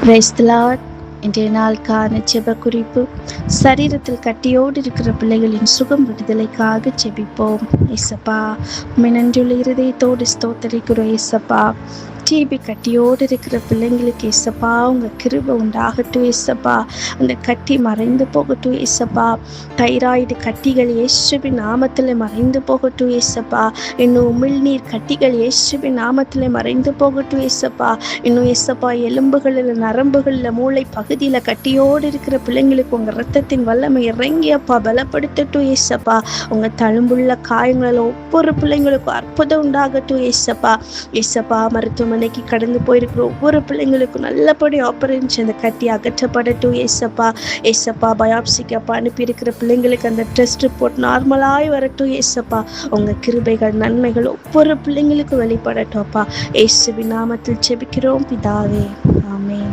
Praise the Lord. இன்றைய நாளுக்கான ஜெப குறிப்பு. சரீரத்தில் கட்டியோடு இருக்கிற பிள்ளைகளின் சுகம் விடுதலைக்காக ஜெபிப்போம். ஏசப்பா, உம்மை நன்றியுள்ள இருதயத்தோடு ஸ்தோத்தரிக்கிறோம். ஏசப்பா, டிபி கட்டியோடு இருக்கிற பிள்ளைங்களுக்கு ஏசப்பா உங்கள் கிருபை உண்டாகட்டும். ஏசப்பா, அந்த கட்டி மறைந்து போகட்டும். ஏசப்பா, தைராய்டு கட்டிகள் இயேசுவின் நாமத்தில் மறைந்து போகட்டும். ஏசப்பா, இன்னும் உமிழ்நீர் கட்டிகள் இயேசுவின் நாமத்தில் மறைந்து போகட்டும். ஏசப்பா, இன்னும் ஏசப்பா எலும்புகளில் நரம்புகளில் மூளை பகுதியில் கட்டியோடு இருக்கிற பிள்ளைங்களுக்கு உங்கள் ரத்தத்தின் வல்லமை இறங்கி அப்பா பலப்படுத்தட்டும். ஏசப்பா, உங்கள் தழும்புள்ள காயங்களில் ஒவ்வொரு பிள்ளைங்களுக்கும் அற்புதம் உண்டாகட்டும். ஏசப்பா, ஏசப்பா மருத்துவமனைக்கு கடந்து போயிருக்கிற ஒவ்வொரு பிள்ளைங்களுக்கும் நல்லபடி ஆபரேஷன் அந்த கட்டி அகற்றப்படட்டும். ஏசப்பா, ஏசப்பா பயாப்சிக்கு அப்பா அனுப்பியிருக்கிற பிள்ளைங்களுக்கு அந்த டெஸ்ட் ரிப்போர்ட் நார்மலாய் வரட்டும். ஏசப்பா, உங்கள் கிருபைகள் நன்மைகள் ஒவ்வொரு பிள்ளைங்களுக்கும் வெளிப்படட்டும். அப்பா, இயேசுவின் நாமத்தில் ஜெபிக்கிறோம் பிதாவே, ஆமென்.